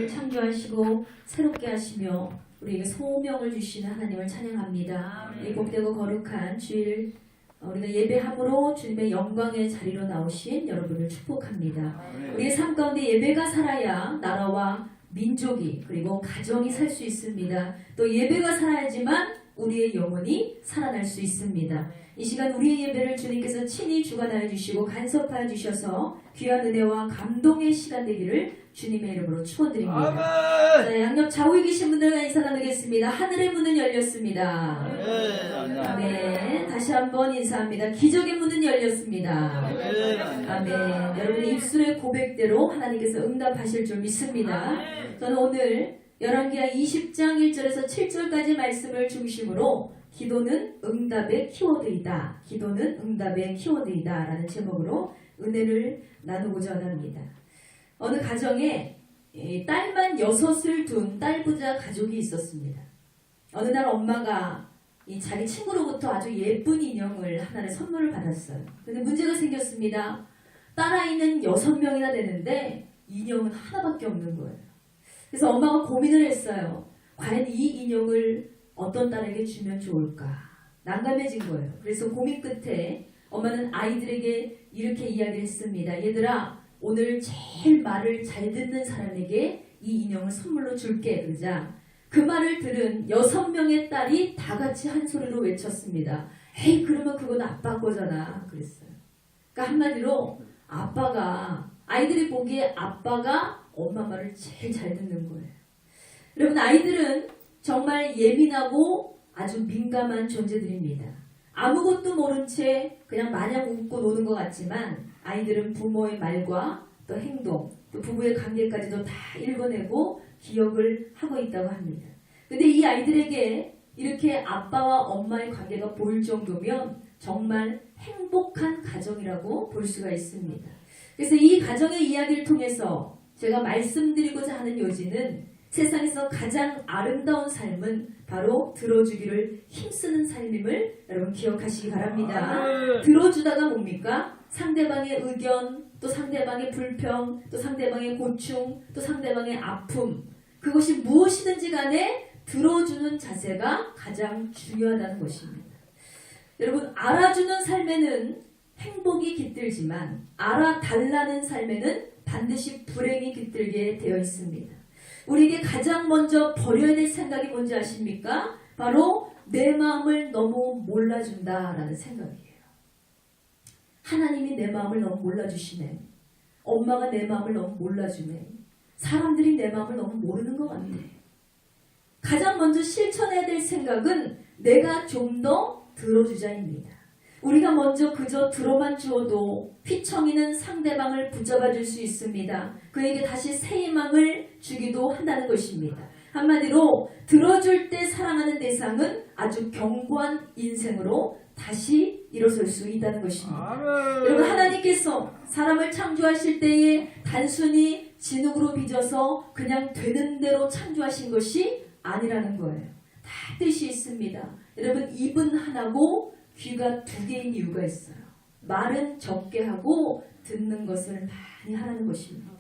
우리를 창조하시고 새롭게 하시며 우리에게 소명을 주시는 하나님을 찬양합니다. 이 복되고 거룩한 주일 우리가 예배함으로 주님의 영광의 자리로 나오신 여러분을 축복합니다. 우리의 삶 가운데 예배가 살아야 나라와 민족이 그리고 가정이 살 수 있습니다. 또 예배가 살아야지만 우리의 영혼이 살아날 수 있습니다. 이 시간 우리의 예배를 주님께서 친히 주관하여 주시고 간섭하여 주셔서 귀한 은혜와 감동의 시간 되기를 주님의 이름으로 축원드립니다. 자, 양옆 좌우에 계신 분들과 인사 나누겠습니다. 하늘의 문은 열렸습니다. 아멘. 다시 한번 인사합니다. 기적의 문은 열렸습니다. 아멘. 여러분의 입술의 고백대로 하나님께서 응답하실 줄 믿습니다. 저는 오늘 열왕기하 20장 1절에서 7절까지 말씀을 중심으로 기도는 응답의 키워드이다. 기도는 응답의 키워드이다. 라는 제목으로 은혜를 나누고자 합니다. 어느 가정에 딸만 6을 둔 딸부자 가족이 있었습니다. 어느 날 엄마가 자기 친구로부터 아주 예쁜 인형을 하나를 선물을 받았어요. 근데 문제가 생겼습니다. 딸아이는 6명이나 되는데 인형은 하나밖에 없는 거예요. 그래서 엄마가 고민을 했어요. 과연 이 인형을 어떤 딸에게 주면 좋을까? 난감해진 거예요. 그래서 고민 끝에 엄마는 아이들에게 이렇게 이야기를 했습니다. 얘들아, 오늘 제일 말을 잘 듣는 사람에게 이 인형을 선물로 줄게. 그러자 그 말을 들은 6명의 딸이 다 같이 한 소리로 외쳤습니다. 에이, 그러면 그건 아빠 거잖아. 그랬어요. 그러니까 한마디로 아빠가, 아이들이 보기에 아빠가 엄마 말을 제일 잘 듣는 거예요. 여러분, 아이들은 정말 예민하고 아주 민감한 존재들입니다. 아무것도 모른 채 그냥 마냥 웃고 노는 것 같지만 아이들은 부모의 말과 또 행동, 또 부부의 관계까지도 다 읽어내고 기억을 하고 있다고 합니다. 근데 이 아이들에게 이렇게 아빠와 엄마의 관계가 보일 정도면 정말 행복한 가정이라고 볼 수가 있습니다. 그래서 이 가정의 이야기를 통해서 제가 말씀드리고자 하는 요지는 세상에서 가장 아름다운 삶은 바로 들어주기를 힘쓰는 삶임을 여러분 기억하시기 바랍니다. 들어주다가 뭡니까? 상대방의 의견, 또 상대방의 불평, 또 상대방의 고충, 또 상대방의 아픔, 그것이 무엇이든지 간에 들어주는 자세가 가장 중요하다는 것입니다. 여러분, 알아주는 삶에는 행복이 깃들지만 알아달라는 삶에는 반드시 불행이 깃들게 되어 있습니다. 우리에게 가장 먼저 버려야 될 생각이 뭔지 아십니까? 바로 내 마음을 너무 몰라준다라는 생각이에요. 하나님이 내 마음을 너무 몰라주시네. 엄마가 내 마음을 너무 몰라주네. 사람들이 내 마음을 너무 모르는 것 같네. 가장 먼저 실천해야 될 생각은 내가 좀 더 들어주자입니다. 우리가 먼저 그저 들어만 주어도 휘청이는 상대방을 붙잡아 줄 수 있습니다. 그에게 다시 새 희망을 주기도 한다는 것입니다. 한마디로 들어줄 때 사랑하는 대상은 아주 견고한 인생으로 다시 일어설 수 있다는 것입니다. 여러분, 하나님께서 사람을 창조하실 때에 단순히 진흙으로 빚어서 그냥 되는 대로 창조하신 것이 아니라는 거예요. 다 뜻이 있습니다. 여러분, 입은 하나고 귀가 2개인 이유가 있어요. 말은 적게 하고 듣는 것을 많이 하라는 것입니다.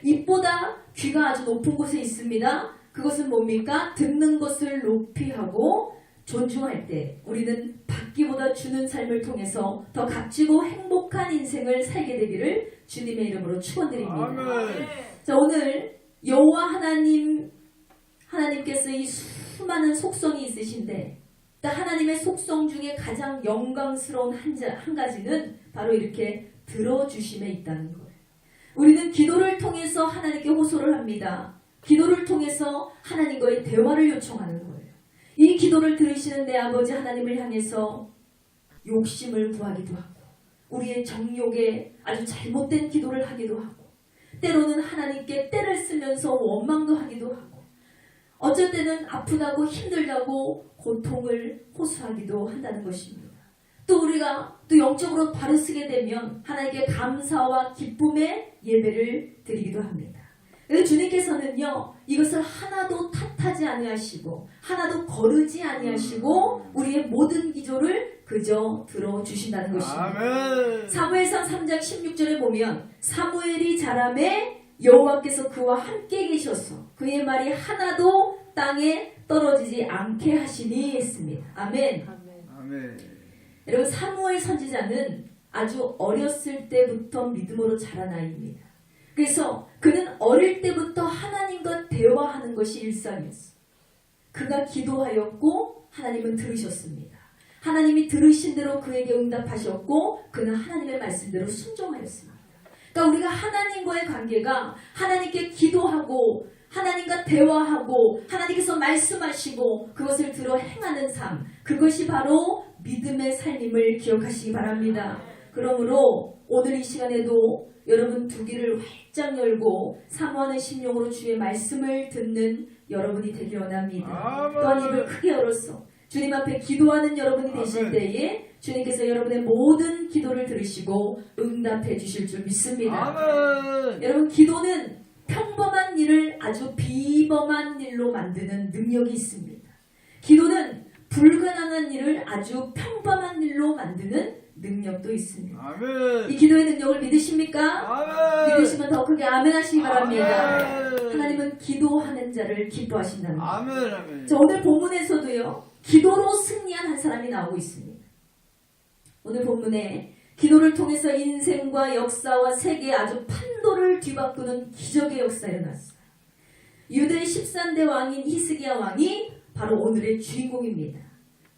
입보다 귀가 아주 높은 곳에 있습니다. 그것은 뭡니까? 듣는 것을 높이 하고 존중할 때 우리는 받기보다 주는 삶을 통해서 더 값지고 행복한 인생을 살게 되기를 주님의 이름으로 축원드립니다. 자, 오늘 여호와 하나님께서 이 수많은 속성이 있으신데 하나님의 속성 중에 가장 영광스러운 한 가지는 바로 이렇게 들어주심에 있다는 거예요. 우리는 기도를 통해서 하나님께 호소를 합니다. 기도를 통해서 하나님과의 대화를 요청하는 거예요. 이 기도를 들으시는 내 아버지 하나님을 향해서 욕심을 구하기도 하고 우리의 정욕에 아주 잘못된 기도를 하기도 하고 때로는 하나님께 떼를 쓰면서 원망도 하기도 하고 어쩔 때는 아프다고 힘들다고 고통을 호소하기도 한다는 것입니다. 또 우리가 또 영적으로 바로 쓰게 되면 하나님께 감사와 기쁨의 예배를 드리기도 합니다. 그래서 주님께서는요, 이것을 하나도 탓하지 아니하시고 하나도 거르지 아니하시고 우리의 모든 기도를 그저 들어주신다는 것입니다. 사무엘상 3장 16절에 보면 사무엘이 자라매 여호와께서 그와 함께 계셔서 그의 말이 하나도 땅에 떨어지지 않게 하시니 했습니다. 아멘. 아멘. 여러분, 사무엘 선지자는 아주 어렸을 때부터 믿음으로 자란 아이입니다. 그래서 그는 어릴 때부터 하나님과 대화하는 것이 일상이었어요. 그가 기도하였고 하나님은 들으셨습니다. 하나님이 들으신 대로 그에게 응답하셨고 그는 하나님의 말씀대로 순종하였습니다. 그러니까 우리가 하나님과의 관계가 하나님께 기도하고 하나님과 대화하고 하나님께서 말씀하시고 그것을 들어 행하는 삶, 그것이 바로 믿음의 삶임을 기억하시기 바랍니다. 그러므로 오늘 이 시간에도 여러분 두 귀를 활짝 열고 사모하는 심령으로 주의 말씀을 듣는 여러분이 되기 원합니다. 또한 입을 크게 열어서 주님 앞에 기도하는 여러분이 되실 때에 주님께서 여러분의 모든 기도를 들으시고 응답해 주실 줄 믿습니다. 여러분, 기도는 평범한 일을 아주 비범한 일로 만드는 능력이 있습니다. 기도는 불가능한 일을 아주 평범한 일로 만드는 능력도 있습니다. 아멘. 이 기도의 능력을 믿으십니까? 아멘. 믿으시면 더 크게 아멘 하시기 바랍니다. 아멘. 하나님은 기도하는 자를 기뻐하신답니다. 아멘. 아멘. 자, 오늘 본문에서도요, 기도로 승리한 한 사람이 나오고 있습니다. 오늘 본문에 기도를 통해서 인생과 역사와 세계의 아주 판도를 뒤바꾸는 기적의 역사가 일어났어요. 유대 13대 왕인 히스기야 왕이 바로 오늘의 주인공입니다.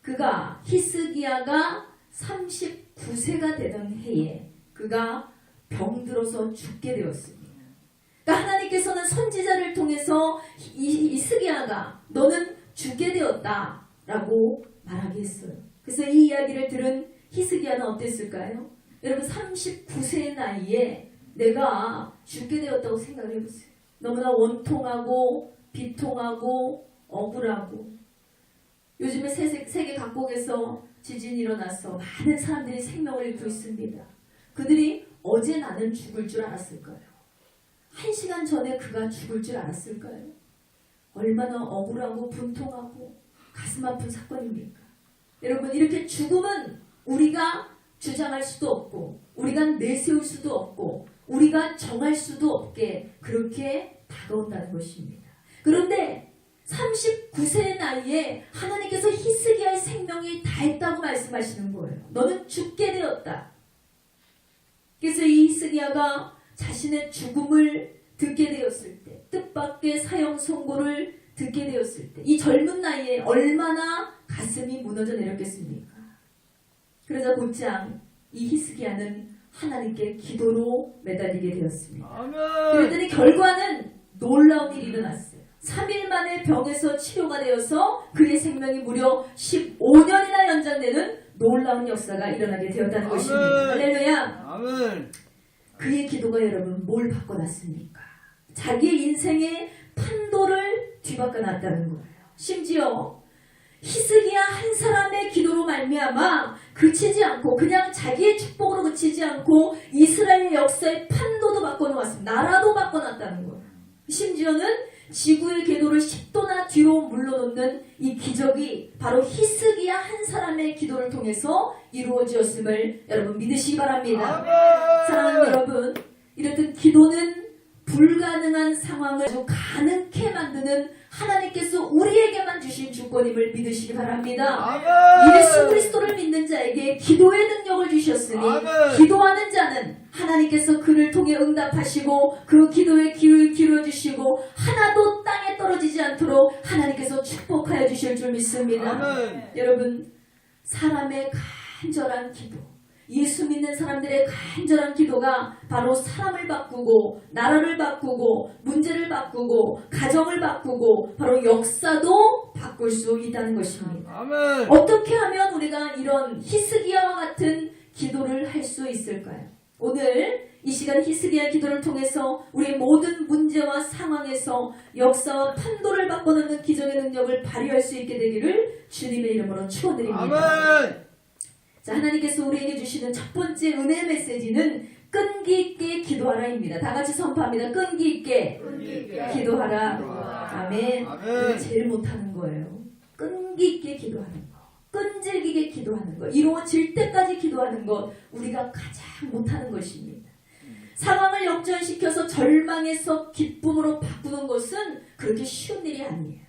그가 히스기야가 39세가 되던 해에 그가 병들어서 죽게 되었습니다. 그러니까 하나님께서는 선지자를 통해서 히스기야가 너는 죽게 되었다 라고 말하게 했어요. 그래서 이 이야기를 들은 히스기야는 어땠을까요? 여러분, 39세의 나이에 내가 죽게 되었다고 생각을 해보세요. 너무나 원통하고 비통하고 억울하고, 요즘에 세계 각국에서 지진이 일어나서 많은 사람들이 생명을 잃고 있습니다. 그들이 어제 나는 죽을 줄 알았을까요? 1시간 전에 그가 죽을 줄 알았을까요? 얼마나 억울하고 분통하고 가슴 아픈 사건입니까? 여러분, 이렇게 죽음은 우리가 주장할 수도 없고 우리가 내세울 수도 없고 우리가 정할 수도 없게 그렇게 다가온다는 것입니다. 그런데 39세의 나이에 하나님께서 히스기야의 생명이 다했다고 말씀하시는 거예요. 너는 죽게 되었다. 그래서 이 히스기야가 자신의 죽음을 듣게 되었을 때, 뜻밖의 사형 선고를 듣게 되었을 때, 이 젊은 나이에 얼마나 가슴이 무너져 내렸겠습니까? 그러자 곧장 이 히스기야는 하나님께 기도로 매달리게 되었습니다. 아멘. 그랬더니 결과는 놀라운 일이 일어났어요. 3일 만에 병에서 치료가 되어서 그의 생명이 무려 15년이나 연장되는 놀라운 역사가 일어나게 되었다는 것입니다. 할렐루야. 아멘. 그의 기도가 여러분 뭘 바꿔놨습니까? 자기의 인생의 판도를 뒤바꿔놨다는 거예요. 심지어 히스기야 한 사람의 기도로 말미암아 그치지 않고 그냥 자기의 축복으로 그치지 않고 이스라엘 역사의 판도도 바꿔놓았습니다. 나라도 바꿔놨다는 거예요. 심지어는 지구의 궤도를 10도나 뒤로 물러놓는 이 기적이 바로 히스기야 한 사람의 기도를 통해서 이루어지었음을 여러분 믿으시기 바랍니다. 아멘. 사랑하는 여러분, 이렇듯 기도는 불가능한 상황을 아주 가능케 만드는 하나님께서 우리에게만 주신 주권임을 믿으시기 바랍니다. 아멘. 예수 그리스도를 믿는 자에게 기도의 능력을 주셨으니 아멘. 기도하는 자는 하나님께서 그를 통해 응답하시고 그 기도에 귀를 기울여주시고 하나도 땅에 떨어지지 않도록 하나님께서 축복하여 주실 줄 믿습니다. 아멘. 여러분, 사람의 간절한 기도, 예수 믿는 사람들의 간절한 기도가 바로 사람을 바꾸고 나라를 바꾸고 문제를 바꾸고 가정을 바꾸고 바로 역사도 바꿀 수 있다는 것입니다. 아멘. 어떻게 하면 우리가 이런 히스기야와 같은 기도를 할 수 있을까요? 오늘 이 시간 히스기야 기도를 통해서 우리의 모든 문제와 상황에서 역사와 판도를 바꿔놓는 기적의 능력을 발휘할 수 있게 되기를 주님의 이름으로 축원드립니다. 아멘. 자, 하나님께서 우리에게 주시는 첫 번째 은혜 메시지는 끈기 있게 기도하라입니다. 다 같이 선포합니다. 끈기 있게 기도하라. 아멘. 아멘. 우리가 제일 못하는 거예요. 끈기 있게 기도하는 거. 끈질기게 기도하는 것, 이루어질 때까지 기도하는 것, 우리가 가장 못하는 것입니다. 상황을 역전시켜서 절망에서 기쁨으로 바꾸는 것은 그렇게 쉬운 일이 아니에요.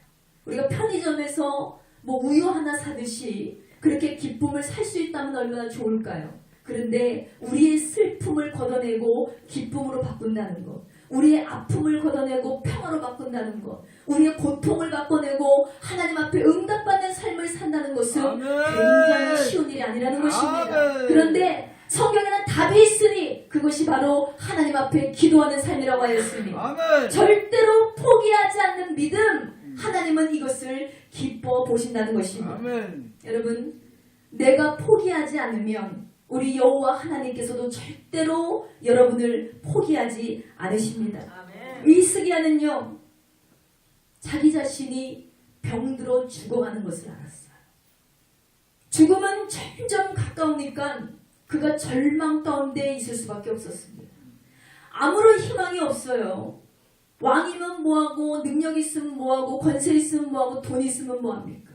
우리가 편의점에서 뭐 우유 하나 사듯이 그렇게 기쁨을 살 수 있다면 얼마나 좋을까요? 그런데 우리의 슬픔을 걷어내고 기쁨으로 바꾼다는 것, 우리의 아픔을 걷어내고 평화로 바꾼다는 것, 우리의 고통을 바꿔내고 하나님 앞에 응답받는 삶을 산다는 것은 굉장히 쉬운 일이 아니라는 것입니다. 그런데 성경에는 답이 있으니 그것이 바로 하나님 앞에 기도하는 삶이라고 하였습니다. 절대로 포기하지 않는 믿음, 하나님은 이것을 기뻐 보신다는 것입니다. 여러분, 내가 포기하지 않으면 우리 여호와 하나님께서도 절대로 여러분을 포기하지 않으십니다. 히스기야는요, 자기 자신이 병들어 죽어가는 것을 알았어요. 죽음은 점점 가까우니까 그가 절망 가운데 있을 수밖에 없었습니다. 아무런 희망이 없어요. 왕이면 뭐하고, 능력 있으면 뭐하고, 권세 있으면 뭐하고, 돈 있으면 뭐합니까?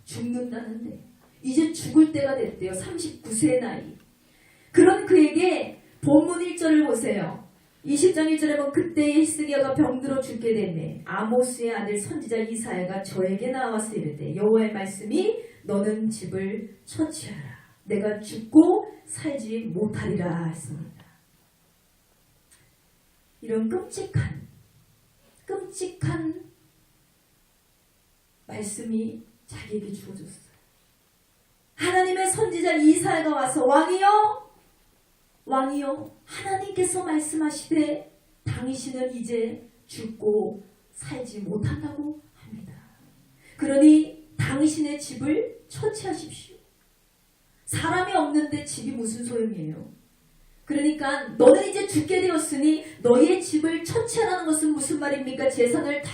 죽는다는데 이제 죽을 때가 됐대요. 39세의 나이. 그런 그에게 본문 1절을 보세요. 20장 1절에 보면 그때 히스기야가 병들어 죽게 되매 아모스의 아들 선지자 이사야가 저에게 나와서 이르되 여호와의 말씀이 너는 집을 처치하라. 내가 죽고 살지 못하리라 했습니다. 이런 끔찍한 말씀이 자기에게 주어졌어요. 하나님의 선지자 이사야가 와서 왕이여 하나님께서 말씀하시되 당신은 이제 죽고 살지 못한다고 합니다. 그러니 당신의 집을 처치하십시오. 사람이 없는데 집이 무슨 소용이에요? 그러니까 너는 이제 죽게 되었으니 너희의 집을 처치하라는 것은 무슨 말입니까? 재산을 다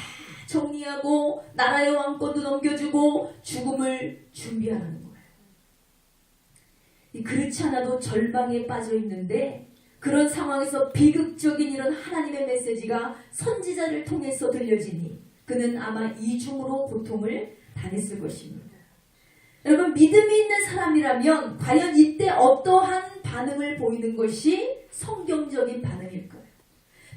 정리하고 나라의 왕권도 넘겨주고 죽음을 준비하라는 거예요. 그렇지 않아도 절망에 빠져 있는데 그런 상황에서 비극적인 이런 하나님의 메시지가 선지자를 통해서 들려지니 그는 아마 이중으로 고통을 당했을 것입니다. 여러분, 믿음이 있는 사람이라면 과연 이때 어떠한 반응을 보이는 것이 성경적인 반응일까요?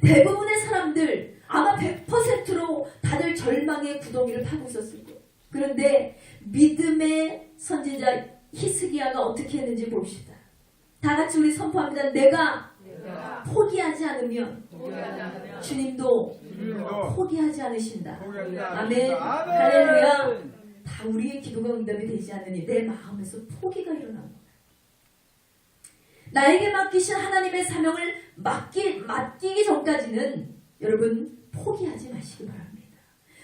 대부분의 사람들 아마 100%로 다들 절망의 구덩이를 파고 있었을 거예요. 그런데 믿음의 선지자 히스기야가 어떻게 했는지 봅시다. 다 같이 우리 선포합니다. 내가 포기하지 않으면 주님도 포기하지 않으신다. 아멘. 할렐루야. 다 우리의 기도가 응답이 되지 않으니 내 마음에서 포기가 일어나는 거예요. 나에게 맡기신 하나님의 사명을 맡기기 전까지는 여러분 포기하지 마시기 바랍니다.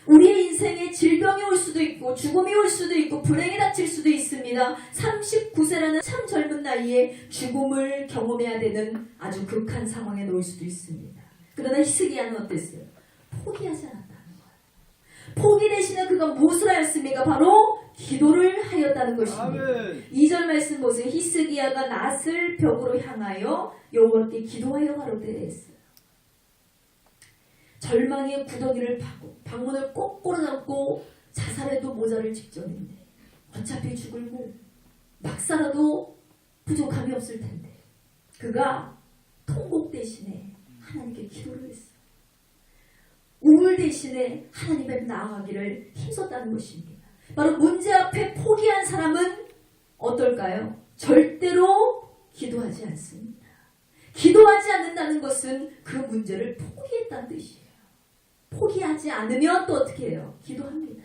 우리의 인생에 질병이 올 수도 있고 죽음이 올 수도 있고 불행이 닥칠 수도 있습니다. 39세라는 참 젊은 나이에 죽음을 경험해야 되는 아주 극한 상황에 놓일 수도 있습니다. 그러나 히스기야는 어땠어요? 포기하지 않았다는 거예요. 포기 대신에 그가 무엇을 하였습니까? 바로 기도를 하였다는 것입니다. 2절 말씀 보세요. 히스기야가 낫을 벽으로 향하여 여호와께 기도하여 가로되 했어요. 절망의 구덩이를 파고 방문을 거꾸로 닫고 자살해도 모자를 직전인데 어차피 죽을 몸 막 살아도 부족함이 없을 텐데 그가 통곡 대신에 하나님께 기도를 했어요. 우물 대신에 하나님께 나아가기를 힘썼다는 것입니다. 바로 문제 앞에 포기한 사람은 어떨까요? 절대로 기도하지 않습니다. 기도하지 않는다는 것은 그 문제를 포기했다는 뜻이에요. 포기하지 않으면 또 어떻게 해요? 기도합니다.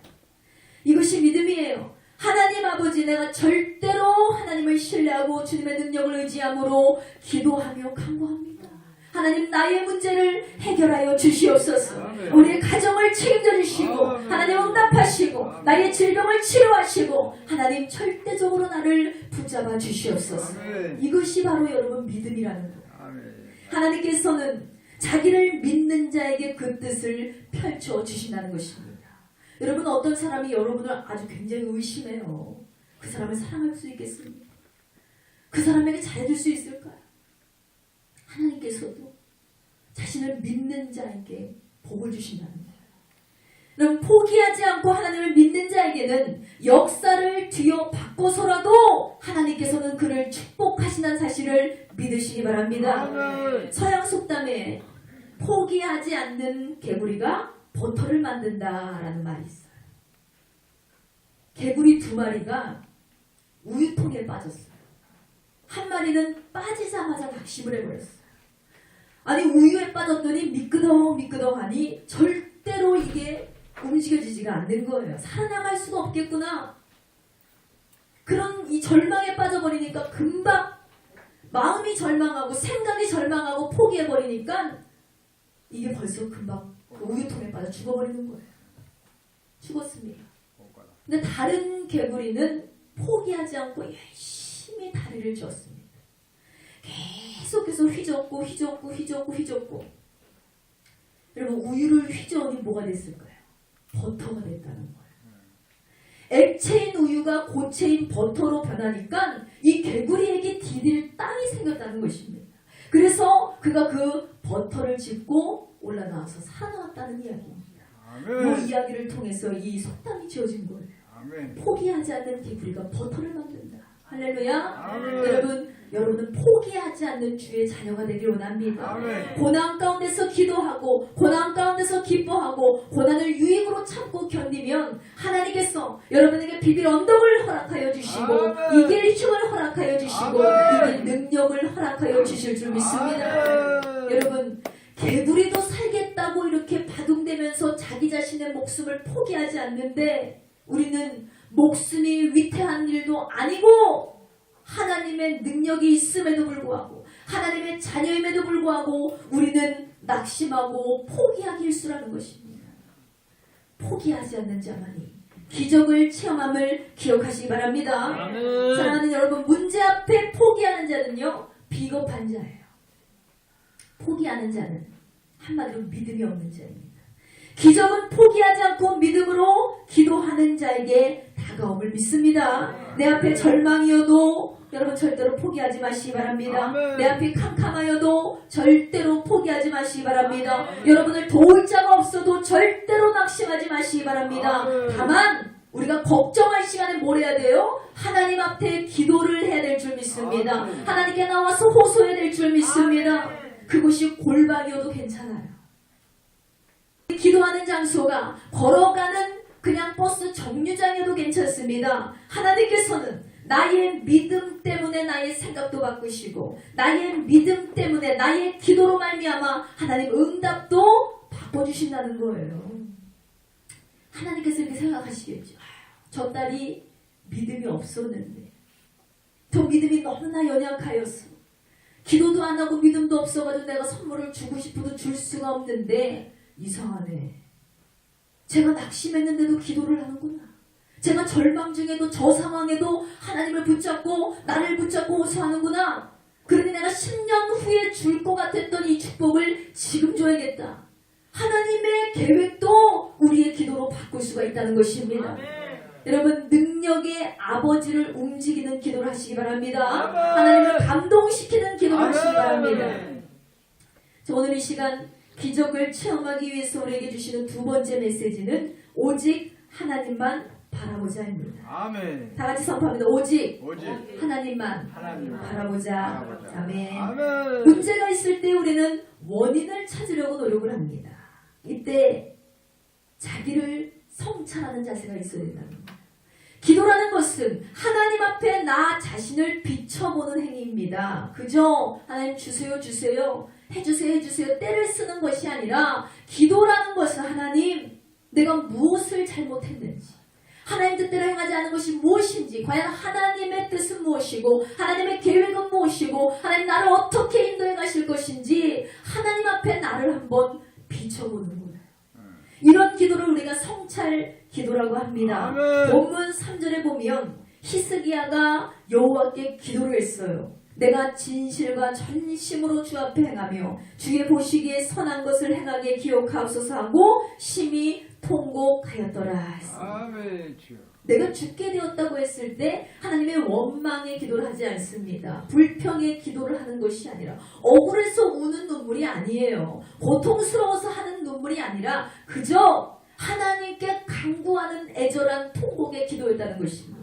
이것이 믿음이에요. 하나님 아버지, 내가 절대로 하나님을 신뢰하고 주님의 능력을 의지함으로 기도하며 간구합니다. 하나님, 나의 문제를 해결하여 주시옵소서. 우리의 가정을 책임져 주시고 하나님 응답하시고 나의 질병을 치료하시고 하나님 절대적으로 나를 붙잡아 주시옵소서. 이것이 바로 여러분 믿음이라는 거예요. 하나님께서는 자기를 믿는 자에게 그 뜻을 펼쳐 주신다는 것입니다. 여러분, 어떤 사람이 여러분을 아주 굉장히 의심해요. 그 사람을 사랑할 수 있겠습니까? 그 사람에게 잘해줄 수 있을까요? 하나님께서도 자신을 믿는 자에게 복을 주신다는 거예요. 그럼 포기하지 않고 하나님을 믿는 자에게는 역사를 뒤어 바꿔서라도 하나님께서는 그를 축복하신다는 사실을 믿으시기 바랍니다. 아멘. 서양 속담에 포기하지 않는 개구리가 버터를 만든다라는 말이 있어요. 개구리 2마리가 우유통에 빠졌어요. 한 마리는 빠지자마자 낙심을 해버렸어요. 아니 우유에 빠졌더니 미끄덩하니 절대로 이게 움직여지지가 않는 거예요. 살아나갈 수가 없겠구나. 그런 이 절망에 빠져버리니까 금방 마음이 절망하고 생각이 절망하고 포기해버리니까 이게 벌써 금방 그 우유통에 빠져 죽어버리는 거예요. 죽었습니다. 근데 다른 개구리는 포기하지 않고 열심히 다리를 쥐었습니다. 계속해서 휘젓고 여러분 우유를 휘저으니 뭐가 됐을까요? 버터가 됐다는 거예요. 액체인 우유가 고체인 버터로 변하니까 이 개구리에게 디딜 땅이 생겼다는 것입니다. 그래서 그가 그 버터를 짚고 올라나와서 살아나왔다는 이야기입니다. 아멘. 이 이야기를 통해서 이 속담이 지어진 거예요. 아멘. 포기하지 않는 개구리가 버터를 만든다. 할렐루야. 아멘. 여러분은 포기하지 않는 주의 자녀가 되길 원합니다. 아멘. 고난 가운데서 기도하고 고난 가운데서 기뻐하고 고난을 유익으로 참고 견디면 하나님께서 여러분에게 비빌 언덕을 허락하여 주시고 아멘. 이길 힘을 허락하여 주시고 아멘. 이길 능력을 허락하여 주실 줄 믿습니다. 아멘. 여러분 개구리도 살겠다고 이렇게 바둥대면서 자기 자신의 목숨을 포기하지 않는데 우리는 목숨이 위태한 일도 아니고 하나님의 능력이 있음에도 불구하고 하나님의 자녀임에도 불구하고 우리는 낙심하고 포기하기 일쑤라는 것입니다. 포기하지 않는 자만이 기적을 체험함을 기억하시기 바랍니다. 아멘. 사랑하는 여러분, 문제 앞에 포기하는 자는요 비겁한 자예요. 포기하는 자는 한마디로 믿음이 없는 자입니다. 기적은 포기하지 않고 믿음으로 기도하는 자에게 다가옴을 믿습니다. 내 앞에 절망이어도 여러분 절대로 포기하지 마시기 바랍니다. 아멘. 내 앞이 캄캄하여도 절대로 포기하지 마시기 바랍니다. 여러분을 도울 자가 없어도 절대로 낙심하지 마시기 바랍니다. 아멘. 다만 우리가 걱정할 시간에 뭘 해야 돼요? 하나님 앞에 기도를 해야 될 줄 믿습니다. 아멘. 하나님께 나와서 호소해야 될 줄 믿습니다. 그곳이 골방이어도 괜찮아요. 기도하는 장소가 걸어가는 그냥 버스 정류장에도 괜찮습니다. 하나님께서는 나의 믿음 때문에 나의 생각도 바꾸시고 나의 믿음 때문에 나의 기도로 말미암아 하나님 응답도 바꿔주신다는 거예요. 하나님께서 이렇게 생각하시겠죠. 저 딸이 믿음이 없었는데 저 믿음이 너무나 연약하였어. 기도도 안 하고 믿음도 없어가지고 내가 선물을 주고 싶어도 줄 수가 없는데 이상하네. 제가 낙심했는데도 기도를 하는구나. 제가 절망 중에도 저 상황에도 하나님을 붙잡고 나를 붙잡고 호소하는구나. 그러니 내가 10년 후에 줄 것 같았던 이 축복을 지금 줘야겠다. 하나님의 계획도 우리의 기도로 바꿀 수가 있다는 것입니다. 여러분 능력의 아버지를 움직이는 기도를 하시기 바랍니다. 하나님을 감동시키는 기도를 하시기 바랍니다. 자, 오늘 이 시간 기적을 체험하기 위해서 우리에게 주시는 두 번째 메시지는 오직 하나님만 바라보자입니다. 아멘. 다 같이 선포합니다. 오직 하나님만 하나님만 바라보자. 바라보자. 아멘. 아멘. 문제가 있을 때 우리는 원인을 찾으려고 노력을 합니다. 이때 자기를 성찰하는 자세가 있어야 된다는 거예요. 기도라는 것은 하나님 앞에 나 자신을 비춰보는 행위입니다. 그죠? 하나님 주세요 해주세요 때를 쓰는 것이 아니라 기도라는 것은 하나님 내가 무엇을 잘못했는지 하나님 뜻대로 행하지 않은 것이 무엇인지 과연 하나님의 뜻은 무엇이고 하나님의 계획은 무엇이고 하나님 나를 어떻게 인도해 가실 것인지 하나님 앞에 나를 한번 비춰보는 거예요. 이런 기도를 우리가 성찰 기도라고 합니다. 아멘. 본문 3절에 보면 히스기야가 여호와께 기도를 했어요. 내가 진실과 전심으로 주 앞에 행하며 주의 보시기에 선한 것을 행하게 기억하옵소서 하고 심히 통곡하였더라 했습니다. 아멘. 주여. 내가 죽게 되었다고 했을 때 하나님의 원망의 기도를 하지 않습니다. 불평의 기도를 하는 것이 아니라 억울해서 우는 눈물이 아니에요. 고통스러워서 하는 눈물이 아니라 그저 하나님 강구하는 애절한 통곡의 기도였다는 것입니다.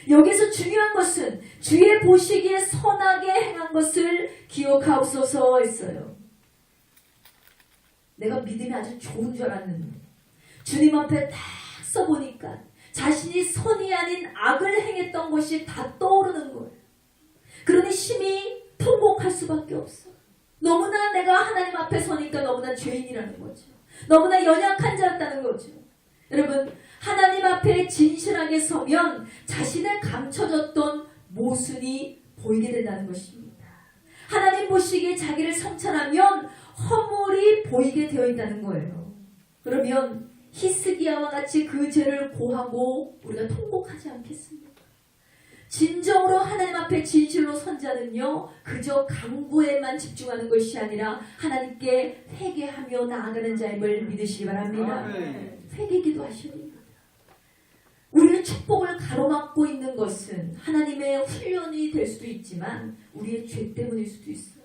여기서 중요한 것은 주의 보시기에 선하게 행한 것을 기억하옵소서 했어요. 내가 믿음이 아주 좋은 줄 알았는데 주님 앞에 딱 써보니까 자신이 선이 아닌 악을 행했던 것이 다 떠오르는 거예요. 그러니 심히 통곡할 수밖에 없어. 너무나 내가 하나님 앞에 서니까 너무나 죄인이라는 거죠. 너무나 연약한 자였다는 거죠. 여러분, 하나님 앞에 진실하게 서면 자신의 감춰졌던 모순이 보이게 된다는 것입니다. 하나님 보시기에 자기를 성찰하면 허물이 보이게 되어 있다는 거예요. 그러면 히스기야와 같이 그 죄를 고하고 우리가 통곡하지 않겠습니까? 진정으로 하나님 앞에 진실로 선 자는요, 그저 강구에만 집중하는 것이 아니라 하나님께 회개하며 나아가는 자임을 믿으시기 바랍니다. 회개기도 하셔야 됩니다. 우리의 축복을 가로막고 있는 것은 하나님의 훈련이 될 수도 있지만 우리의 죄 때문일 수도 있어요.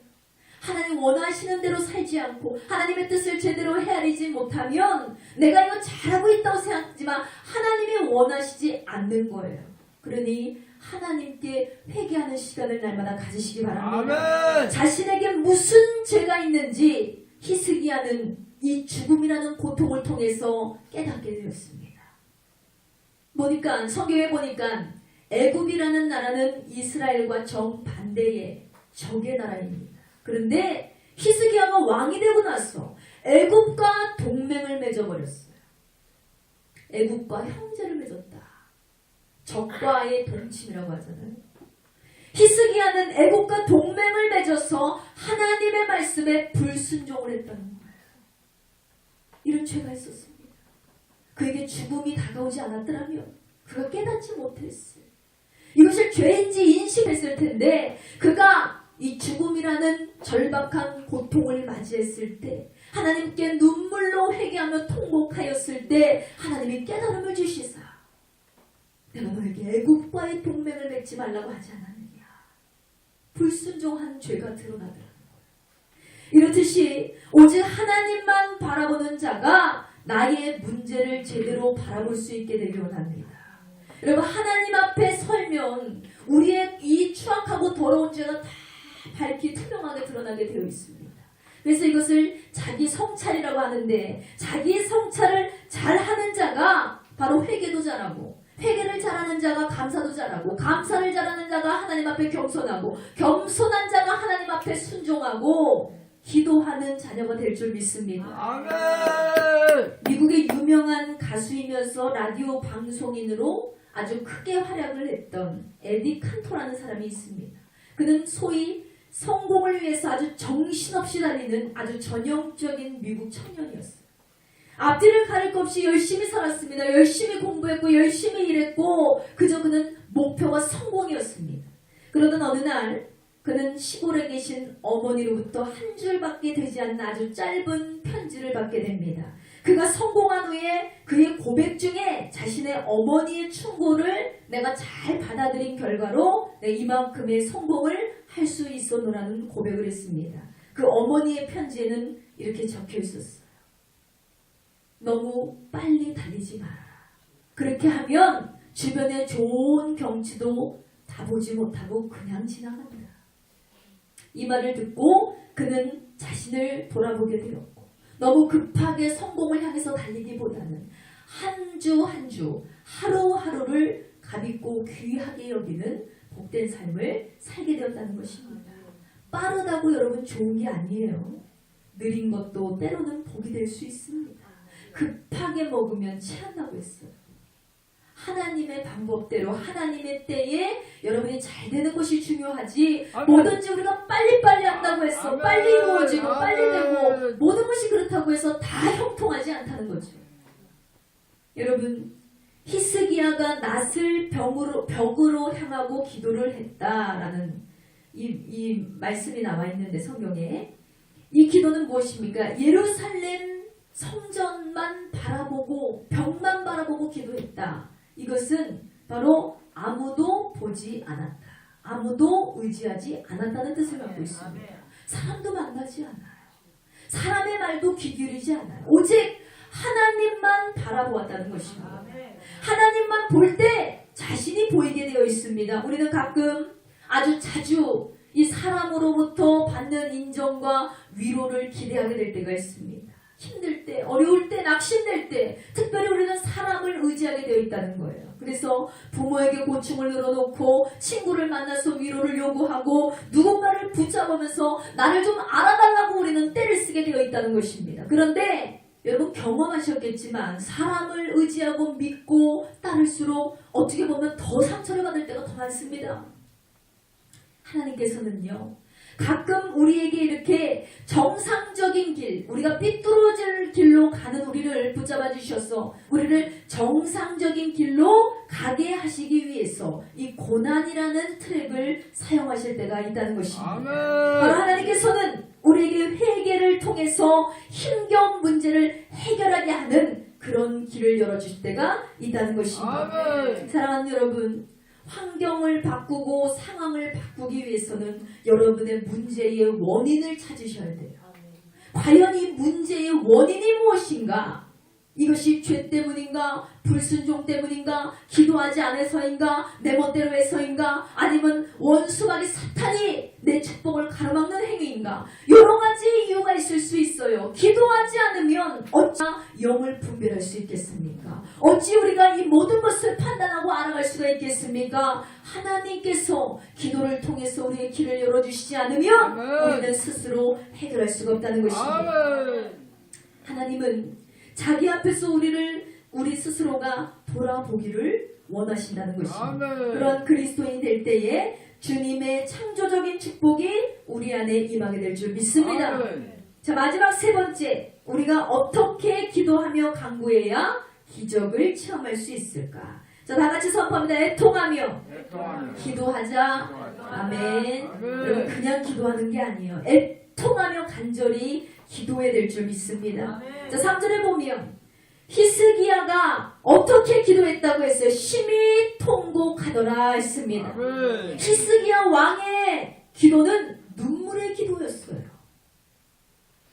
하나님 원하시는 대로 살지 않고 하나님의 뜻을 제대로 헤아리지 못하면 내가 이거 잘하고 있다고 생각하지만 하나님이 원하시지 않는 거예요. 그러니 하나님께 회개하는 시간을 날마다 가지시기 바랍니다. 아멘. 자신에게 무슨 죄가 있는지 히스기야는 이 죽음이라는 고통을 통해서 깨닫게 되었습니다. 보니까 성경에 보니까 애굽이라는 나라는 이스라엘과 정반대의 적의 나라입니다. 그런데 히스기야가 왕이 되고 나서 애굽과 동맹을 맺어버렸어요. 애굽과 형제를 맺었다. 적과의 동침이라고 하잖아요. 히스기야는 애굽과 동맹을 맺어서 하나님의 말씀에 불순종을 했다는 거예요. 이런 죄가 있었습니다. 그에게 죽음이 다가오지 않았더라면 그가 깨닫지 못했어요. 이것을 죄인지 인식했을 텐데 그가 이 죽음이라는 절박한 고통을 맞이했을 때 하나님께 눈물로 회개하며 통곡하였을 때 하나님이 깨달음을 주시사 내가 너에게 애굽과의 동맹을 맺지 말라고 하지 않았느냐. 불순종한 죄가 드러나더라는 거예요. 이렇듯이 오직 하나님만 바라보는 자가 나의 문제를 제대로 바라볼 수 있게 되기 원합니다. 여러분, 하나님 앞에 설면 우리의 이 추악하고 더러운 죄가 다 밝히 투명하게 드러나게 되어 있습니다. 그래서 이것을 자기 성찰이라고 하는데 자기 성찰을 잘하는 자가 바로 회개도 잘하고 회개를 잘하는 자가 감사도 잘하고 감사를 잘하는 자가 하나님 앞에 겸손하고 겸손한 자가 하나님 앞에 순종하고 기도하는 자녀가 될 줄 믿습니다. 아멘. 미국의 유명한 가수이면서 라디오 방송인으로 아주 크게 활약을 했던 에디 칸토라는 사람이 있습니다. 그는 소위 성공을 위해서 아주 정신없이 달리는 아주 전형적인 미국 청년이었어요. 앞뒤를 가릴 것 없이 열심히 살았습니다. 열심히 공부했고 열심히 일했고 그저 그는 목표가 성공이었습니다. 그러던 어느 날 그는 시골에 계신 어머니로부터 한 줄밖에 되지 않는 아주 짧은 편지를 받게 됩니다. 그가 성공한 후에 그의 고백 중에 자신의 어머니의 충고를 내가 잘 받아들인 결과로 내가 이만큼의 성공을 할 수 있었노라는 고백을 했습니다. 그 어머니의 편지에는 이렇게 적혀 있었어요. 너무 빨리 달리지 마라. 그렇게 하면 주변의 좋은 경치도 다 보지 못하고 그냥 지나간다. 이 말을 듣고 그는 자신을 돌아보게 되었고 너무 급하게 성공을 향해서 달리기보다는 한 주 한 주 하루하루를 값있고 귀하게 여기는 복된 삶을 살게 되었다는 것입니다. 빠르다고 여러분 좋은 게 아니에요. 느린 것도 때로는 복이 될 수 있습니다. 급하게 먹으면 체한다고 했어요. 하나님의 방법대로 하나님의 때에 여러분이 잘 되는 것이 중요하지 뭐든지 우리가 빨리빨리 한다고 해서 빨리 이루어지고 빨리 되고 모든 것이 그렇다고 해서 다 형통하지 않다는 거죠. 여러분, 히스기야가 낫을 벽으로 향하고 기도를 했다라는 이 말씀이 나와 있는데 성경에 이 기도는 무엇입니까? 예루살렘 성전만 바라보고 벽만 바라보고 기도했다. 이것은 바로 아무도 보지 않았다. 아무도 의지하지 않았다는 뜻을 갖고 있습니다. 사람도 만나지 않아요. 사람의 말도 귀 기울이지 않아요. 오직 하나님만 바라보았다는 것입니다. 하나님만 볼 때 자신이 보이게 되어 있습니다. 우리는 가끔 아주 자주 이 사람으로부터 받는 인정과 위로를 기대하게 될 때가 있습니다. 힘들 때, 어려울 때, 낙심될 때 특별히 우리는 사람을 의지하게 되어 있다는 거예요. 그래서 부모에게 고충을 늘어놓고 친구를 만나서 위로를 요구하고 누군가를 붙잡으면서 나를 좀 알아달라고 우리는 떼를 쓰게 되어 있다는 것입니다. 그런데 여러분 경험하셨겠지만 사람을 의지하고 믿고 따를수록 어떻게 보면 더 상처를 받을 때가 더 많습니다. 하나님께서는요, 가끔 우리에게 이렇게 정상적인 길, 우리가 삐뚤어질 길로 가는 우리를 붙잡아 주셔서 우리를 정상적인 길로 가게 하시기 위해서 이 고난이라는 트랙을 사용하실 때가 있다는 것입니다. 바로 하나님께서는 우리에게 회개를 통해서 힘겨운 문제를 해결하게 하는 그런 길을 열어주실 때가 있다는 것입니다. 사랑하는 여러분, 환경을 바꾸고 상황을 바꾸기 위해서는 여러분의 문제의 원인을 찾으셔야 돼요. 과연 이 문제의 원인이 무엇인가? 이것이 죄 때문인가? 불순종 때문인가? 기도하지 않아서인가? 내 멋대로 해서인가? 아니면 원수막이 사탄이 내 축복을 가로막는 행위인가? 여러 가지 이유가 있을 수 있어요. 기도하지 않으면 어찌 영을 분별할 수 있겠습니까? 어찌 우리가 이 모든 것을 판단하고 알아갈 수가 있겠습니까? 하나님께서 기도를 통해서 우리의 길을 열어주시지 않으면 우리는 스스로 해결할 수가 없다는 것입니다. 하나님은 자기 앞에서 우리 스스로가 돌아보기를 원하신다는 것입니다. 그런 그리스도인 될 때에 주님의 창조적인 축복이 우리 안에 임하게 될 줄 믿습니다. 자, 마지막 세 번째, 우리가 어떻게 기도하며 간구해야 기적을 체험할 수 있을까? 자, 다 같이 선포합니다. 애통하며 기도하자. 아멘. 여러분, 그냥 기도하는 게 아니에요. 애통하며 간절히 기도해야 될 줄 믿습니다. 자, 3절에 보면 히스기야가 어떻게 기도했다고 했어요? 심히 통곡하더라 했습니다. 히스기야 왕의 기도는 눈물의 기도였어요.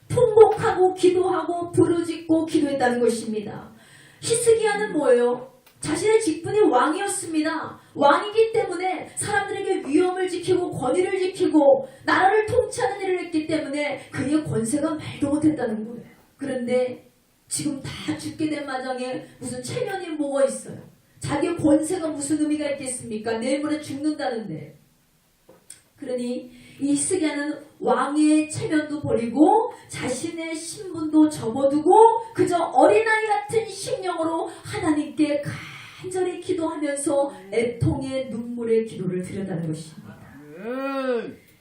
통곡하고 기도하고 부르짖고 기도했다는 것입니다. 히스기야는 뭐예요? 자신의 직분이 왕이었습니다. 왕이기 때문에 사람들에게 위엄을 지키고 권위를 지키고 나라를 통치하는 일을 했기 때문에 그의 권세가 말도 못했다는 거예요. 그런데 지금 다 죽게 된 마당에 무슨 체면이 뭐가 있어요? 자기의 권세가 무슨 의미가 있겠습니까? 내일 모레 죽는다는데. 그러니 이 히스기야는 왕의 체면도 버리고 자신의 신분도 접어두고 그저 어린아이 같은 심령으로 하나님께 간절히 기도하면서 애통의 눈물의 기도를 드렸다는 것입니다.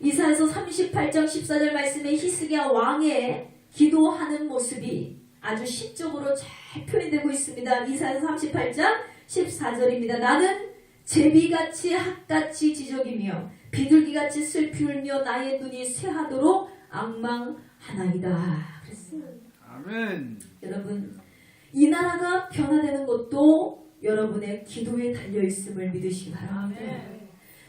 이사야서 38장 14절 말씀에 히스기야 왕의 기도하는 모습이 아주 시적으로 잘 표현되고 있습니다. 이사야서 38장 14절입니다. 나는 제비같이 학같이 지적이며 비둘기같이 슬피 울며 나의 눈이 쇠하도록 앙망하나이다. 그랬어요. 아멘. 여러분, 이 나라가 변화되는 것도 여러분의 기도에 달려있음을 믿으시기 바랍니다.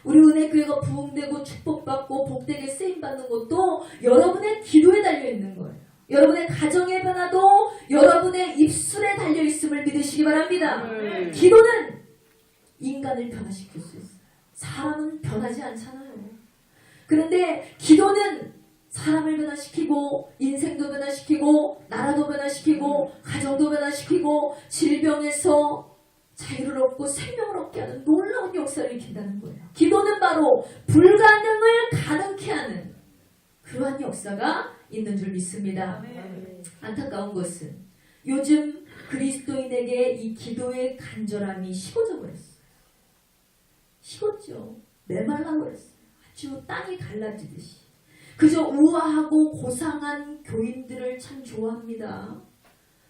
우리 은혜교회가 부흥되고 축복받고 복되게 쓰임받는 것도 여러분의 기도에 달려있는 거예요. 여러분의 가정의 변화도 여러분의 입술에 달려있음을 믿으시기 바랍니다. 기도는 인간을 변화시킬 수 있어요. 사람은 변하지 않잖아요. 그런데 기도는 사람을 변화시키고 인생도 변화시키고 나라도 변화시키고 가정도 변화시키고 질병에서 자유를 얻고 생명을 얻게 하는 놀라운 역사를 일으킨다는 거예요. 기도는 바로 불가능을 가능케 하는 그러한 역사가 있는 줄 믿습니다. 안타까운 것은 요즘 그리스도인에게 이 기도의 간절함이 식어져 버렸어요. 식었죠. 메말라 버렸어요. 아주 땅이 갈라지듯이. 그저 우아하고 고상한 교인들을 참 좋아합니다.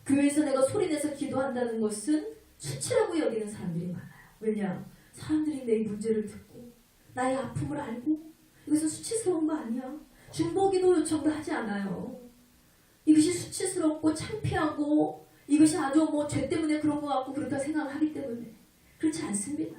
교회에서 내가 소리내서 기도한다는 것은 수치라고 여기는 사람들이 많아요. 왜냐? 사람들이 내 문제를 듣고 나의 아픔을 알고 이것은 수치스러운 거 아니야? 중보기도 요청도 하지 않아요. 이것이 수치스럽고 창피하고 이것이 아주 뭐 죄 때문에 그런 것 같고 그렇다 생각하기 때문에 그렇지 않습니다.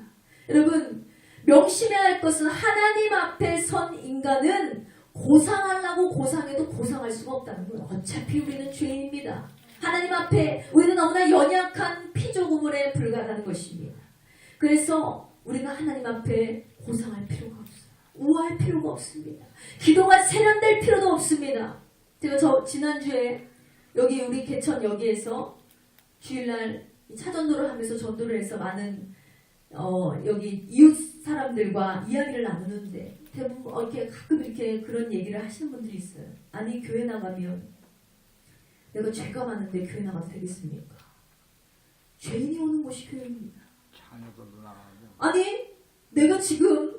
여러분, 명심해야 할 것은 하나님 앞에 선 인간은 고상하려고 고상해도 고상할 수가 없다는 거예요. 어차피 우리는 죄인입니다. 하나님 앞에 우리는 너무나 연약한 피조물에 불과하다는 것입니다. 그래서 우리가 하나님 앞에 고상할 필요가 없어요. 우아할 필요가 없습니다. 기도가 세련될 필요도 없습니다. 제가 지난주에 여기 우리 개천 여기에서 주일날 차전도를 하면서 전도를 해서 많은 여기 이웃 사람들과 이야기를 나누는데 대부분 이렇게 가끔 이렇게 그런 얘기를 하시는 분들이 있어요. 아니 교회 나가면 내가 죄가 많은데 교회 나가도 되겠습니까? 죄인이 오는 곳이 교회입니다. 자녀들도 나가고. 아니 내가 지금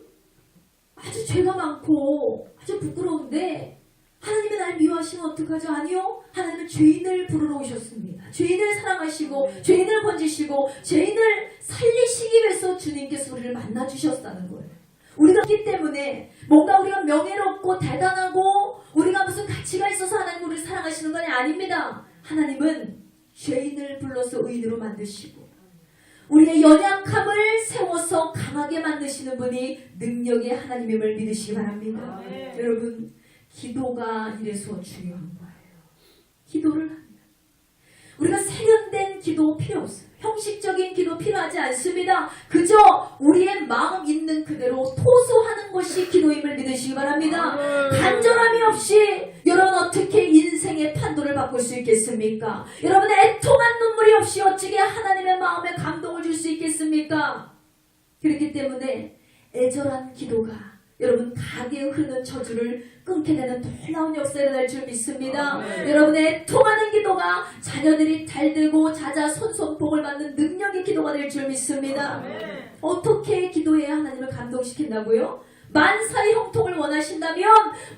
아주 죄가 많고 아주 부끄러운데 하나님이 날 미워하시면 어떡하죠? 아니요. 하나님은 죄인을 부르러 오셨습니다. 죄인을 사랑하시고 죄인을 건지시고 죄인을 살리시기 위해서 주님께서 우리를 만나주셨다는 거예요. 우리가 그렇기 때문에 뭔가 우리가 명예롭고 대단하고 우리가 무슨 가치가 있어서 하나님 우리를 사랑하시는 건 아닙니다. 하나님은 죄인을 불러서 의인으로 만드시고 우리의 연약함을 세워서 강하게 만드시는 분이 능력의 하나님임을 믿으시기 바랍니다. 여러분 기도가 이래서 중요한 거예요. 기도를 합니다. 우리가 세련된 기도 필요 없어요. 형식적인 기도 필요하지 않습니다. 그저 우리의 마음 있는 그대로 토소하는 것이 기도임을 믿으시기 바랍니다. 간절함이 없이 여러분 어떻게 인생의 판도를 바꿀 수 있겠습니까? 여러분의 애통한 눈물이 없이 어찌게 하나님의 마음에 감동을 줄 수 있겠습니까? 그렇기 때문에 애절한 기도가 여러분 가게에 흐르는 저주를 끊게 되는 놀라운 역사가 일어날 줄 믿습니다. 여러분의 통하는 기도가 자녀들이 잘되고 자자손손 복을 받는 능력의 기도가 될 줄 믿습니다. 어떻게 기도해야 하나님을 감동시킨다고요? 만사의 형통을 원하신다면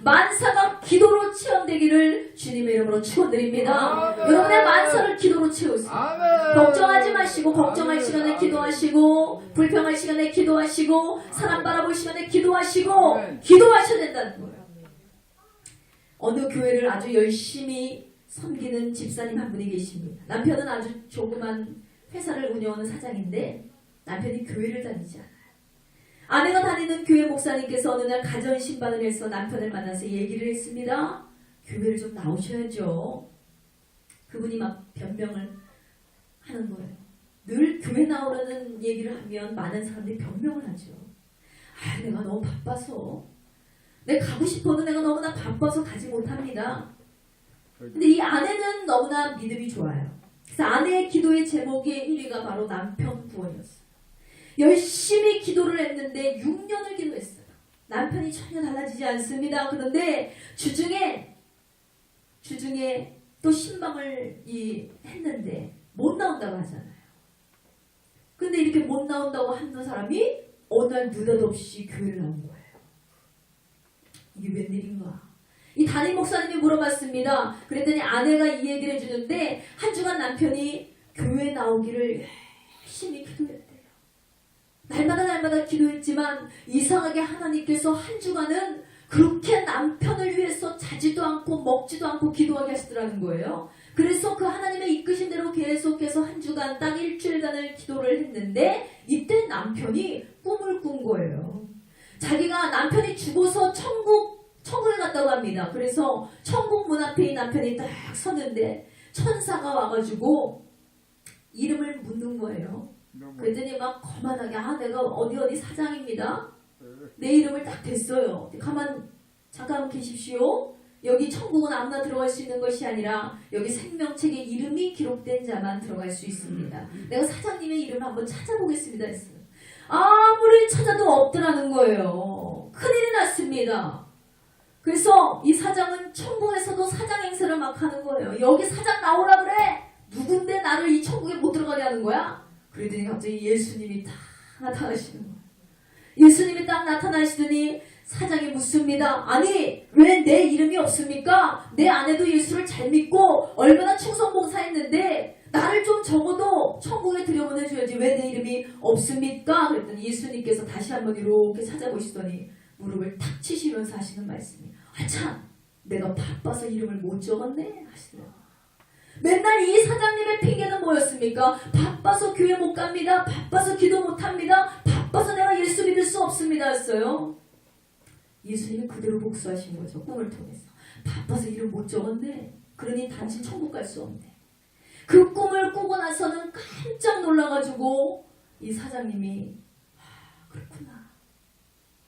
만사가 기도로 체험되기를 주님의 이름으로 축원드립니다. 여러분의 만사를 기도로 채우세요. 걱정하지 마시고 걱정할 시간에 기도하시고 불평할 시간에 기도하시고 사람 바라볼 시간에 기도하시고 기도하셔야 된다는 거예요. 어느 교회를 아주 열심히 섬기는 집사님 한 분이 계십니다. 남편은 아주 조그만 회사를 운영하는 사장인데 남편이 교회를 다니지 않아요. 아내가 다니는 교회 목사님께서 어느 날 가전 신방을 해서 남편을 만나서 얘기를 했습니다. 교회를 좀 나오셔야죠. 그분이 막 변명을 하는 거예요. 늘 교회 나오라는 얘기를 하면 많은 사람들이 변명을 하죠. 아, 내가 너무 바빠서 내가 가고 싶어도 내가 너무나 바빠서 가지 못합니다. 근데 이 아내는 너무나 믿음이 좋아요. 그래서 아내의 기도의 제목의 1위가 바로 남편 구원이었어요. 열심히 기도를 했는데 6년을 기도했어요. 남편이 전혀 달라지지 않습니다. 그런데 주중에 또 신방을 했는데 못 나온다고 하잖아요. 근데 이렇게 못 나온다고 하는 사람이 어느 날 느닷없이 교회를 나온 거예요. 이게 웬일인가? 이 담임 목사님이 물어봤습니다. 그랬더니 아내가 이 얘기를 해주는데 한 주간 남편이 교회 나오기를 열심히 기도했대요. 날마다 기도했지만 이상하게 하나님께서 한 주간은 그렇게 남편을 위해서 자지도 않고 먹지도 않고 기도하게 하시더라는 거예요. 그래서 그 하나님의 이끄신 대로 계속해서 한 주간 딱 일주일간을 기도를 했는데 이때 남편이 꿈을 꾼 거예요. 자기가 남편이 죽어서 천국에 갔다고 합니다. 그래서 천국 문 앞에 이 남편이 딱 섰는데 천사가 와가지고 이름을 묻는 거예요. 그랬더니 막 거만하게 내가 어디 사장입니다. 내 이름을 딱 댔어요. 잠깐 계십시오. 여기 천국은 아무나 들어갈 수 있는 것이 아니라 여기 생명책에 이름이 기록된 자만 들어갈 수 있습니다. 내가 사장님의 이름을 한번 찾아보겠습니다 했어요. 아무리 찾아도 없더라는 거예요. 큰일이 났습니다. 그래서 이 사장은 천국에서도 사장 행세를 막 하는 거예요. 여기 사장 나오라 그래. 누군데 나를 이 천국에 못 들어가게 하는 거야? 그러더니 갑자기 예수님이 딱 나타나시는 거예요. 예수님이 딱 나타나시더니 사장이 묻습니다. 아니 왜 내 이름이 없습니까? 내 아내도 예수를 잘 믿고 얼마나 충성봉사했는데 나를 좀 적어도 천국에 들여보내줘야지 왜 내 이름이 없습니까? 그랬더니 예수님께서 다시 한번 이렇게 찾아보시더니 무릎을 탁 치시면서 하시는 말씀이 참 내가 바빠서 이름을 못 적었네 하시더라고요. 맨날 이 사장님의 핑계는 뭐였습니까? 바빠서 교회 못 갑니다. 바빠서 기도 못 합니다. 바빠서 내가 예수 믿을 수 없습니다 했어요. 예수님은 그대로 복수하신 거죠. 꿈을 통해서. 바빠서 이름 못 적었네. 그러니 당신 천국 갈 수 없네. 그 꿈을 꾸고 나서는 깜짝 놀라가지고 이 사장님이 그렇구나.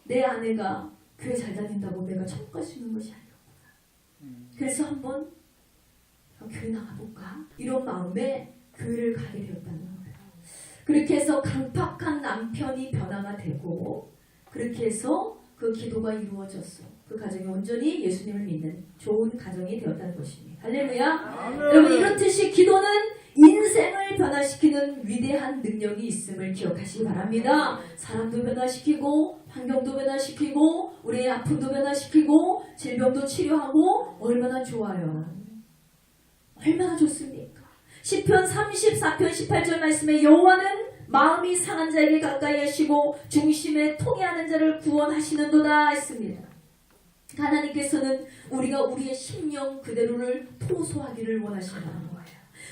내 아내가 교회 잘 다닌다고 내가 천국 갈 수 있는 것이 아니었구나. 그래서 한번 교회 나가볼까? 이런 마음에 교회를 가게 되었다는 거예요. 그렇게 해서 강팍한 남편이 변화가 되고 그렇게 해서 그 기도가 이루어졌어. 그 가정이 온전히 예수님을 믿는 좋은 가정이 되었다는 것입니다. 할렐루야. 여러분 이렇듯이 기도는 인생을 변화시키는 위대한 능력이 있음을 기억하시기 바랍니다. 사람도 변화시키고 환경도 변화시키고 우리의 아픔도 변화시키고 질병도 치료하고 얼마나 좋아요. 얼마나 좋습니까? 시편 34편 18절 말씀에 여호와는 마음이 상한 자에게 가까이 하시고 중심에 통해하는 자를 구원하시는도다 했습니다. 하나님께서는 우리가 우리의 심령 그대로를 토소하기를 원하신다는 거예요.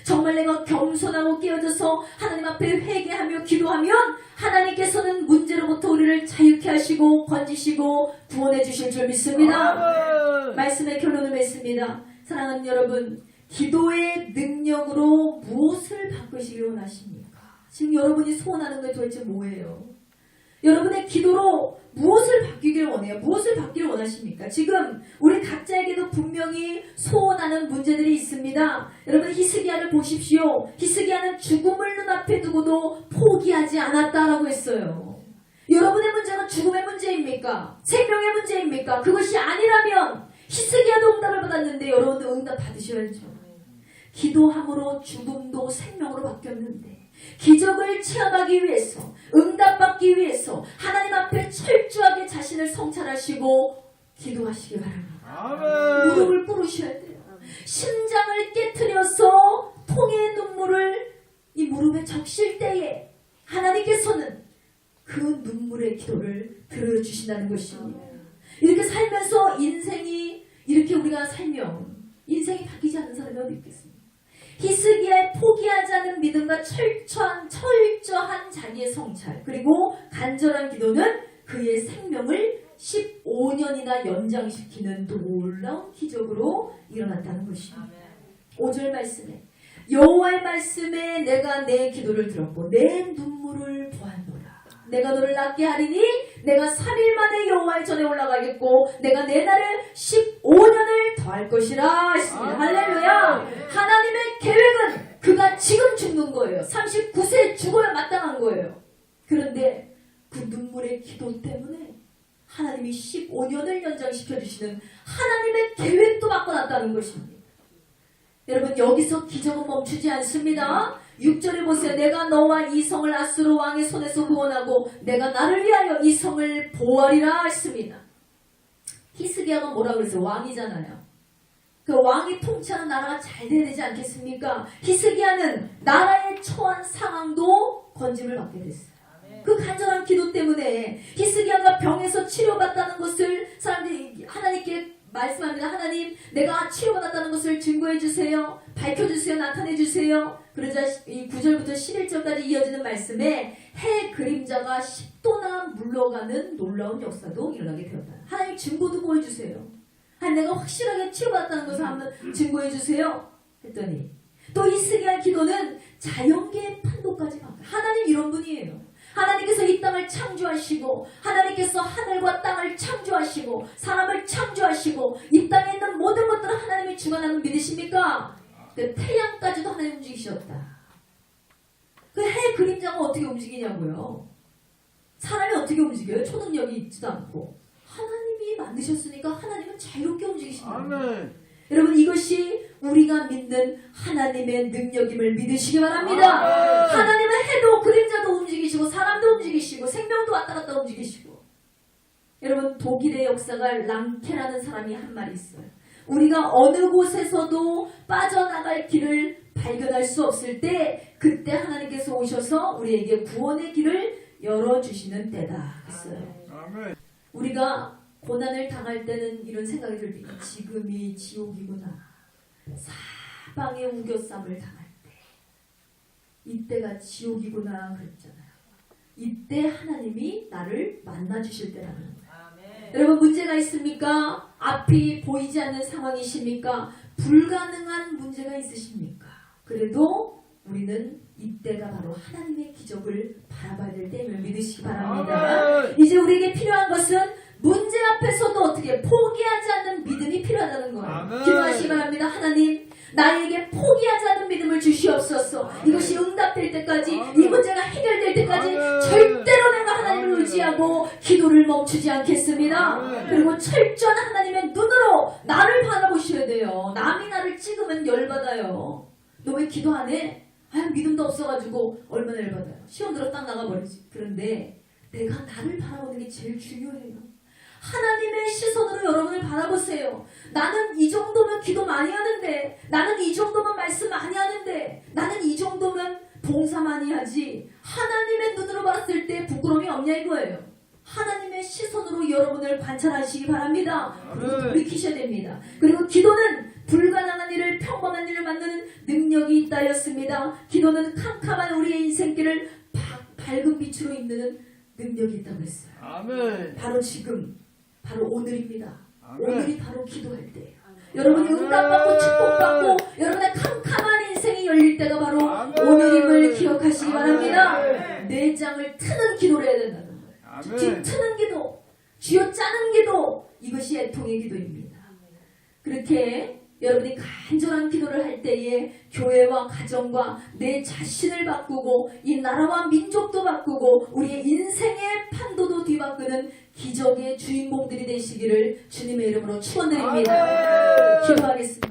정말 내가 겸손하고 깨어져서 하나님 앞에 회개하며 기도하면 하나님께서는 문제로부터 우리를 자유케 하시고 건지시고 구원해 주실 줄 믿습니다. 말씀의 결론을 맺습니다. 사랑하는 여러분, 기도의 능력으로 무엇을 바꾸시길 원하십니까? 지금 여러분이 소원하는 게 도대체 뭐예요? 여러분의 기도로 무엇을 바뀌길 원해요? 무엇을 바뀌길 원하십니까? 지금 우리 각자에게도 분명히 소원하는 문제들이 있습니다. 여러분 히스기야를 보십시오. 히스기야는 죽음을 눈앞에 두고도 포기하지 않았다라고 했어요. 여러분의 문제가 죽음의 문제입니까? 생명의 문제입니까? 그것이 아니라면 히스기야도 응답을 받았는데 여러분도 응답 받으셔야죠. 기도함으로 죽음도 생명으로 바뀌었는데 기적을 체험하기 위해서 응답받기 위해서 하나님 앞에 철저하게 자신을 성찰하시고 기도하시기 바랍니다. 무릎을 꿇으셔야 돼요. 심장을 깨트려서 통의 눈물을 이 무릎에 적실 때에 하나님께서는 그 눈물의 기도를 들어주신다는 것입니다. 이렇게 살면서 인생이 이렇게 우리가 살면 인생이 바뀌지 않는 사람이 어디 있겠습니까? 히스기야의 포기하지 않은 믿음과 철저한 자기의 성찰 그리고 간절한 기도는 그의 생명을 15년이나 연장시키는 놀라운 기적으로 일어났다는 것입니다. 5절 말씀에 여호와의 말씀에 내가 내 기도를 들었고 내 눈물을 보았노라. 내가 너를 낫게 하리니 내가 3일 만에 여호와의 전에 올라가겠고 내가 내 날을 15년을 더할 것이라 했습니다. 할렐루야. 하나님의 계획은 그가 지금 죽는 거예요. 39세에 죽어야 마땅한 거예요. 그런데 그 눈물의 기도 때문에 하나님이 15년을 연장시켜 주시는 하나님의 계획도 바꿔놨다는 것입니다. 여러분 여기서 기적은 멈추지 않습니다. 6절에 보세요. 내가 너와 이 성을 아수르 왕의 손에서 구원하고 내가 나를 위하여 이 성을 보호하리라 했습니다. 히스기야가 뭐라 그랬어요? 왕이잖아요. 그 왕이 통치하는 나라가 잘 돼야 되지 않겠습니까? 히스기야는 나라에 처한 상황도 건짐을 받게 됐어요. 그 간절한 기도 때문에 히스기야가 병에서 치료받다는 것을 사람들이 하나님께 말씀합니다. 하나님 내가 치료받았다는 것을 증거해 주세요. 밝혀주세요. 나타내 주세요. 그러자 이 9절부터 11절까지 이어지는 말씀에 해 그림자가 10도나 물러가는 놀라운 역사도 일어나게 되었다. 하나님 증거도 보여주세요. 하나님 내가 확실하게 치료받았다는 것을 한번 증거해 주세요. 했더니 또 히스기야의 기도는 자연계의 판도까지 바뀌어요. 하나님 이런 분이에요. 하나님께서 이 땅을 창조하시고 하나님께서 하늘과 땅을 창조하시고 사람을 창조하시고 이 땅에 있는 모든 것들을 하나님이 주관하는 믿으십니까? 그 태양까지도 하나님 움직이셨다. 그 해 그림자가 어떻게 움직이냐고요? 사람이 어떻게 움직여요? 초능력이 있지도 않고 하나님이 만드셨으니까 하나님은 자유롭게 움직이십니다. 여러분 이것이 우리가 믿는 하나님의 능력임을 믿으시기 바랍니다. 하나님은 해도 그림자도 움직이시고 사람도 움직이시고 생명도 왔다 갔다 움직이시고. 여러분 독일의 역사가 랑케라는 사람이 한 말이 있어요. 우리가 어느 곳에서도 빠져나갈 길을 발견할 수 없을 때 그때 하나님께서 오셔서 우리에게 구원의 길을 열어주시는 때다 했어요. 우리가 고난을 당할 때는 이런 생각이 들 때 지금이 지옥이구나. 사방에 우겨쌈을 당할 때 이때가 지옥이구나 그랬잖아요. 이때 하나님이 나를 만나주실 때라는 거예요. 여러분 문제가 있습니까? 앞이 보이지 않는 상황이십니까? 불가능한 문제가 있으십니까? 그래도 우리는 이때가 바로 하나님의 기적을 바라봐야 될 때임을 믿으시기 바랍니다. 이제 우리에게 필요한 것은 문제 앞에서도 어떻게 포기하지 않는 믿음이 필요하다는 거예요. 아멘. 기도하시기 바랍니다. 하나님, 나에게 포기하지 않는 믿음을 주시옵소서. 이것이 응답될 때까지, 이 문제가 해결될 때까지 아멘. 절대로 내가 하나님을 의지하고 기도를 멈추지 않겠습니다. 아멘. 그리고 철저한 하나님의 눈으로 나를 바라보셔야 돼요. 남이 나를 찍으면 열받아요. 너 왜 기도 안 해? 아, 믿음도 없어가지고 얼마나 열받아요. 시험 들어 딱 나가버리지. 그런데 내가 나를 바라보는 게 제일 중요해요. 하나님의 시선으로 여러분을 바라보세요. 나는 이 정도면 기도 많이 하는데, 나는 이 정도면 말씀 많이 하는데, 나는 이 정도면 봉사 많이 하지. 하나님의 눈으로 봤을 때 부끄러움이 없냐 이거예요. 하나님의 시선으로 여러분을 관찰하시기 바랍니다. 그리고 돌이키셔야 됩니다. 그리고 기도는 불가능한 일을 평범한 일을 만드는 능력이 있다였습니다. 기도는 캄캄한 우리의 인생길을 밝은 빛으로 이끄는 능력이 있다고 했어요. 아멘. 바로 지금, 바로 오늘입니다. 아멘. 오늘이 바로 기도할 때예요. 여러분이 응답받고 축복받고 여러분의 캄캄한 인생이 열릴 때가 바로 아멘. 오늘임을 기억하시기 아멘. 바랍니다. 내장을 트는 기도를 해야 된다는 거예요. 아멘. 지금 트는 기도, 쥐어 짜는 기도, 이것이 애통의 기도입니다. 그렇게 여러분이 간절한 기도를 할 때에 교회와 가정과 내 자신을 바꾸고 이 나라와 민족도 바꾸고 우리의 인생의 판도도 뒤바꾸는 기적의 주인공들이 되시기를 주님의 이름으로 축원드립니다. 기도하겠습니다.